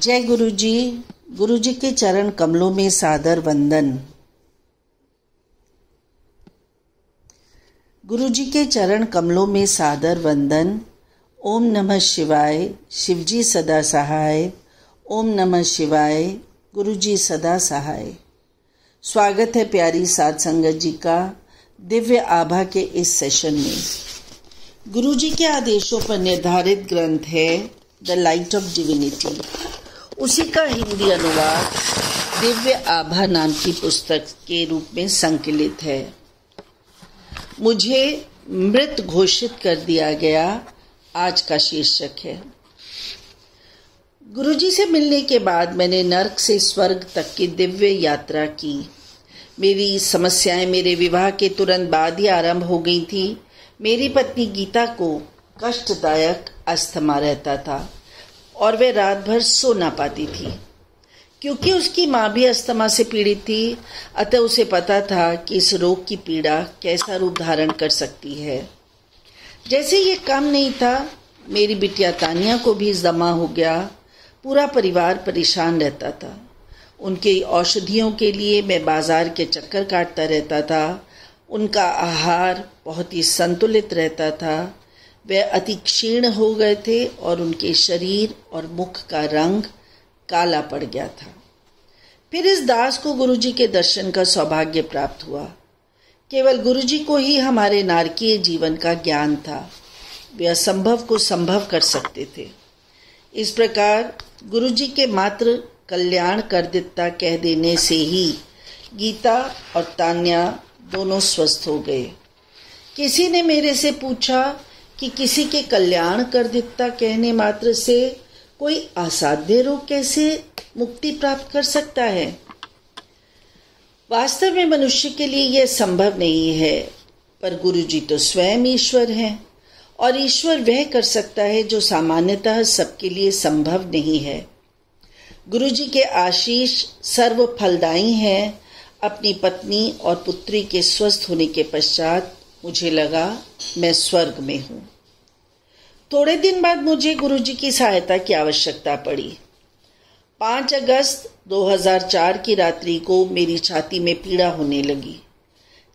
जय गुरु जी। गुरु जी के चरण कमलों में सादर वंदन। गुरु जी के चरण कमलों में सादर वंदन। ओम नमः शिवाय, शिवजी सदा सहाय। ओम नमः शिवाय, गुरु जी सदा सहाय। स्वागत है प्यारी साध संगत जी का दिव्य आभा के इस सेशन में। गुरु जी के आदेशों पर निर्धारित ग्रंथ है द लाइट ऑफ डिविनिटी। उसी का हिंदी अनुवाद दिव्य आभा नाम की पुस्तक के रूप में संकलित है। मुझे मृत घोषित कर दिया गया, आज का शीर्षक है। गुरुजी से मिलने के बाद मैंने नर्क से स्वर्ग तक की दिव्य यात्रा की। मेरी समस्याएं मेरे विवाह के तुरंत बाद ही आरंभ हो गई थी। मेरी पत्नी गीता को कष्टदायक अस्थमा रहता था और वह रात भर सो ना पाती थी। क्योंकि उसकी माँ भी अस्थमा से पीड़ित थी, अतः उसे पता था कि इस रोग की पीड़ा कैसा रूप धारण कर सकती है। जैसे ये कम नहीं था, मेरी बिटिया तानिया को भी दमा हो गया। पूरा परिवार परेशान रहता था। उनके औषधियों के लिए मैं बाजार के चक्कर काटता रहता था। उनका आहार बहुत ही संतुलित रहता था। वे अति क्षीण हो गए थे और उनके शरीर और मुख का रंग काला पड़ गया था। फिर इस दास को गुरुजी के दर्शन का सौभाग्य प्राप्त हुआ। केवल गुरुजी को ही हमारे नारकीय जीवन का ज्ञान था। वे असंभव को संभव कर सकते थे। इस प्रकार गुरुजी के मात्र कल्याण कर देता कह देने से ही गीता और तान्या दोनों स्वस्थ हो गए। किसी ने मेरे से पूछा कि किसी के कल्याण कर देता कहने मात्र से कोई असाध्य रोग कैसे मुक्ति प्राप्त कर सकता है। वास्तव में मनुष्य के लिए यह संभव नहीं है, पर गुरुजी तो स्वयं ईश्वर हैं और ईश्वर वह कर सकता है जो सामान्यतः सबके लिए संभव नहीं है। गुरुजी के आशीष सर्व फलदायी हैं। अपनी पत्नी और पुत्री के स्वस्थ होने के पश्चात मुझे लगा मैं स्वर्ग में हूँ। थोड़े दिन बाद मुझे गुरुजी की सहायता की आवश्यकता पड़ी। 5 अगस्त 2004 की रात्रि को मेरी छाती में पीड़ा होने लगी।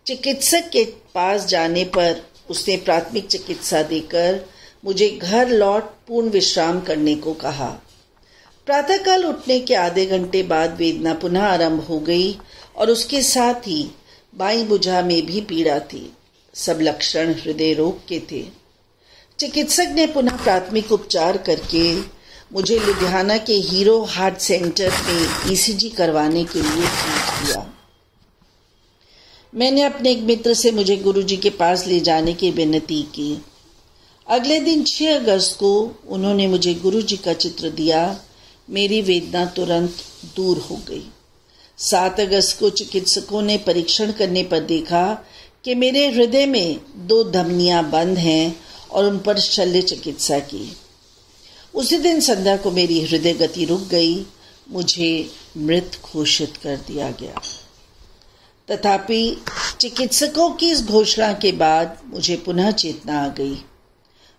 चिकित्सक के पास जाने पर उसने प्राथमिक चिकित्सा देकर मुझे घर लौट पूर्ण विश्राम करने को कहा। प्रातःकाल उठने के आधे घंटे बाद वेदना पुनः आरंभ हो गई और उसके साथ ही बाईं भुजा में भी पीड़ा थी। सब लक्षण हृदय रोग के थे। चिकित्सक ने पुनः प्राथमिक उपचार करके मुझे लुधियाना के हीरो हार्ट सेंटर में ईसीजी करवाने के लिए भेज दिया। मैंने अपने एक मित्र से मुझे गुरुजी के पास ले जाने की विनती की। अगले दिन 6 अगस्त को उन्होंने मुझे गुरुजी का चित्र दिया। मेरी वेदना तुरंत दूर हो गई। 7 अगस्त को चिकित्सकों ने परीक्षण करने पर देखा कि मेरे हृदय में 2 धमनियां बंद हैं और उन पर शल्य चिकित्सा की। उसी दिन संध्या को मेरी हृदय गति रुक गई। मुझे मृत घोषित कर दिया गया। तथापि चिकित्सकों की इस घोषणा के बाद मुझे पुनः चेतना आ गई।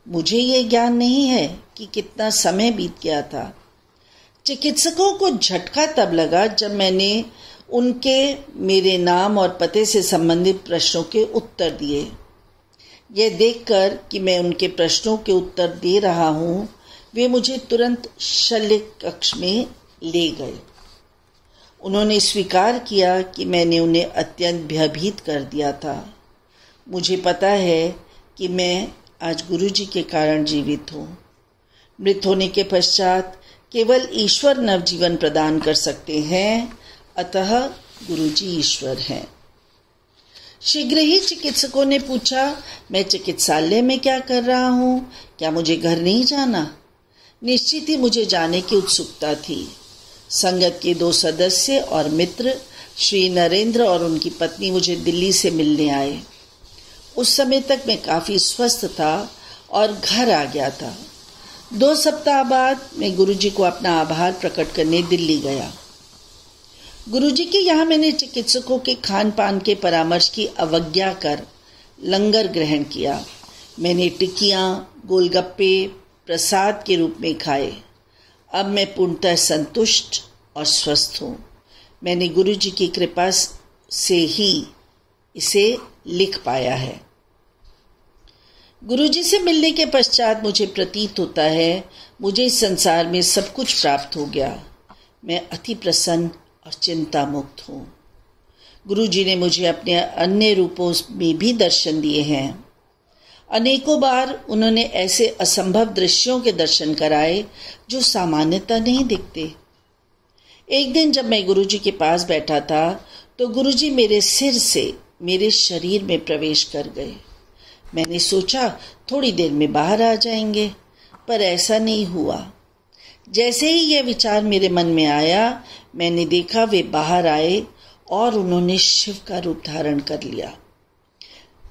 मुझे ये ज्ञान नहीं है कि कितना समय बीत गया था। चिकित्सकों को झटका तब लगा जब मैंने उनके मेरे नाम और पते से संबंधित प्रश्नों के उत्तर दिए। यह देखकर कि मैं उनके प्रश्नों के उत्तर दे रहा हूँ, वे मुझे तुरंत शल्य कक्ष में ले गए। उन्होंने स्वीकार किया कि मैंने उन्हें अत्यंत भयभीत कर दिया था। मुझे पता है कि मैं आज गुरुजी के कारण जीवित हूँ। मृत होने के पश्चात केवल ईश्वर नवजीवन प्रदान कर सकते हैं, अतः गुरुजी ईश्वर हैं। शीघ्र ही चिकित्सकों ने पूछा, मैं चिकित्सालय में क्या कर रहा हूँ? क्या मुझे घर नहीं जाना? निश्चित ही मुझे जाने की उत्सुकता थी। संगत के 2 सदस्य और मित्र श्री नरेंद्र और उनकी पत्नी मुझे दिल्ली से मिलने आए। उस समय तक मैं काफी स्वस्थ था और घर आ गया था। 2 सप्ताह बाद मैं गुरुजी को अपना आभार प्रकट करने दिल्ली गया। गुरुजी के यहाँ मैंने चिकित्सकों के खान पान के परामर्श की अवज्ञा कर लंगर ग्रहण किया। मैंने टिक्कियाँ, गोलगप्पे प्रसाद के रूप में खाए। अब मैं पूर्णतः संतुष्ट और स्वस्थ हूँ। मैंने गुरु जी की कृपा से ही इसे लिख पाया है। गुरु जी से मिलने के पश्चात मुझे प्रतीत होता है मुझे इस संसार में सब कुछ प्राप्त हो गया। मैं अति प्रसन्न और चिंता मुक्त हूँ। गुरु जी ने मुझे अपने अन्य रूपों में भी दर्शन दिए हैं। अनेकों बार उन्होंने ऐसे असंभव दृश्यों के दर्शन कराए जो सामान्यतः नहीं दिखते। एक दिन जब मैं गुरु जी के पास बैठा था तो गुरु जी मेरे सिर से मेरे शरीर में प्रवेश कर गए। मैंने सोचा थोड़ी देर में बाहर आ जाएंगे, पर ऐसा नहीं हुआ। जैसे ही यह विचार मेरे मन में आया, मैंने देखा वे बाहर आए और उन्होंने शिव का रूप धारण कर लिया।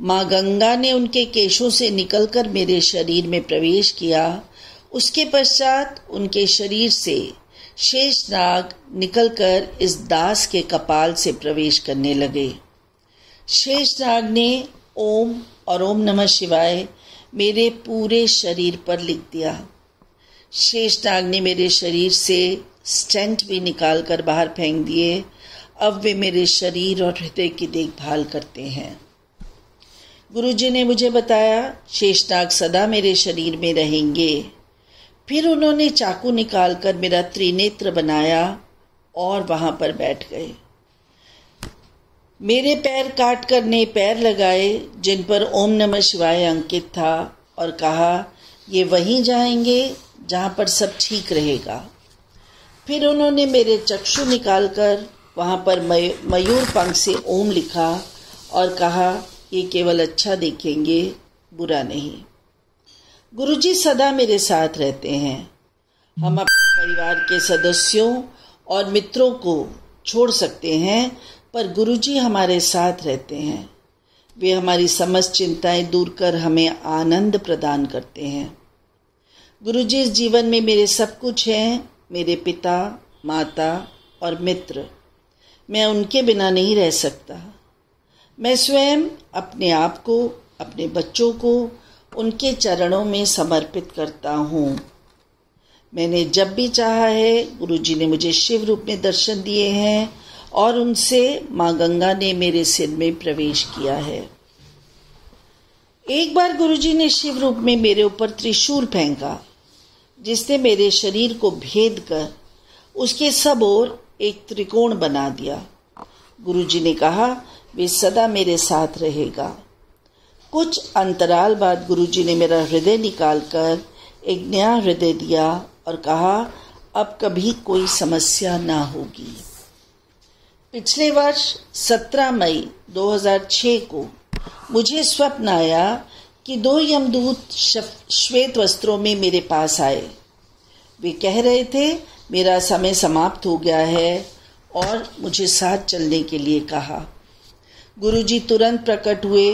माँ गंगा ने उनके केशों से निकलकर मेरे शरीर में प्रवेश किया। उसके पश्चात उनके शरीर से शेषनाग निकलकर इस दास के कपाल से प्रवेश करने लगे। शेषनाग ने ओम और ओम नमः शिवाय मेरे पूरे शरीर पर लिख दिया। शेषनाग ने मेरे शरीर से स्टेंट भी निकालकर बाहर फेंक दिए। अब वे मेरे शरीर और हृदय की देखभाल करते हैं। गुरुजी ने मुझे बताया शेषनाग सदा मेरे शरीर में रहेंगे। फिर उन्होंने चाकू निकालकर मेरा त्रिनेत्र बनाया और वहां पर बैठ गए। मेरे पैर काट कर नए पैर लगाए जिन पर ओम नमः शिवाय अंकित था और कहा ये वहीं जाएंगे जहां पर सब ठीक रहेगा। फिर उन्होंने मेरे चक्षु निकालकर वहां पर मयूर पंख से ओम लिखा और कहा ये केवल अच्छा देखेंगे, बुरा नहीं। गुरुजी सदा मेरे साथ रहते हैं। हम अपने परिवार के सदस्यों और मित्रों को छोड़ सकते हैं, पर गुरुजी हमारे साथ रहते हैं। वे हमारी समस्त चिंताएं दूर कर हमें आनंद प्रदान करते हैं। गुरुजी इस जीवन में मेरे सब कुछ हैं, मेरे पिता, माता और मित्र। मैं उनके बिना नहीं रह सकता। मैं स्वयं अपने आप को, अपने बच्चों को उनके चरणों में समर्पित करता हूँ। मैंने जब भी चाहा है गुरुजी ने मुझे शिव रूप में दर्शन दिए हैं और उनसे माँ गंगा ने मेरे सिर में प्रवेश किया है। एक बार गुरुजी ने शिव रूप में मेरे ऊपर त्रिशूल फेंका, जिसने मेरे शरीर को भेद कर उसके सब ओर एक त्रिकोण बना दिया। गुरुजी ने कहा वे सदा मेरे साथ रहेगा। कुछ अंतराल बाद गुरुजी ने मेरा हृदय निकालकर एक नया हृदय दिया और कहा अब कभी कोई समस्या ना होगी। पिछले वर्ष 17 मई 2006 को मुझे स्वप्न आया कि 2 यमदूत श्वेत वस्त्रों में मेरे पास आए। वे कह रहे थे मेरा समय समाप्त हो गया है और मुझे साथ चलने के लिए कहा। गुरुजी तुरंत प्रकट हुए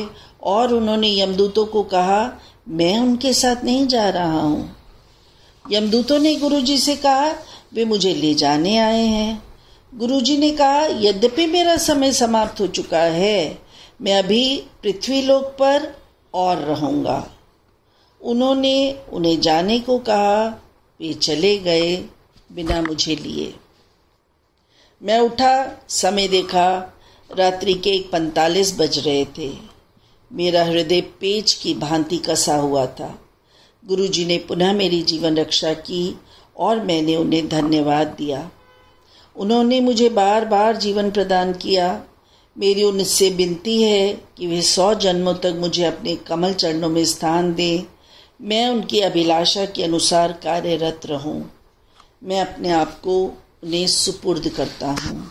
और उन्होंने यमदूतों को कहा मैं उनके साथ नहीं जा रहा हूँ। यमदूतों ने गुरुजी से कहा वे मुझे ले जाने आए हैं। गुरुजी ने कहा यद्यपि मेरा समय समाप्त हो चुका है, मैं अभी पृथ्वीलोक पर और रहूँगा। उन्होंने उन्हें जाने को कहा। वे चले गए बिना मुझे लिए। मैं उठा, समय देखा, रात्रि के 1:45 बज रहे थे। मेरा हृदय पेच की भांति कसा हुआ था। गुरुजी ने पुनः मेरी जीवन रक्षा की और मैंने उन्हें धन्यवाद दिया। उन्होंने मुझे बार बार जीवन प्रदान किया। मेरी उनसे विनती है कि वे 100 जन्मों तक मुझे अपने कमल चरणों में स्थान दें। मैं उनकी अभिलाषा के अनुसार कार्यरत रहूं। मैं अपने आप को उन्हें सुपुर्द करता हूँ।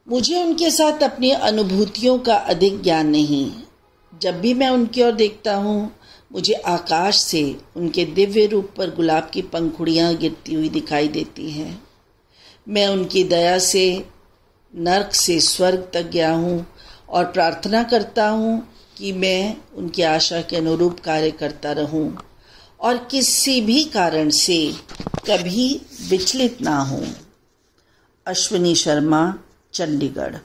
मुझे उनके साथ अपनी अनुभूतियों का अधिक ज्ञान नहीं। जब भी मैं उनकी ओर देखता हूँ मुझे आकाश से उनके दिव्य रूप पर गुलाब की पंखुड़ियाँ गिरती हुई दिखाई देती हैं। मैं उनकी दया से नर्क से स्वर्ग तक गया हूँ और प्रार्थना करता हूँ कि मैं उनकी आशा के अनुरूप कार्य करता रहूं और किसी भी कारण से कभी विचलित ना हूं। अश्विनी शर्मा, चंडीगढ़।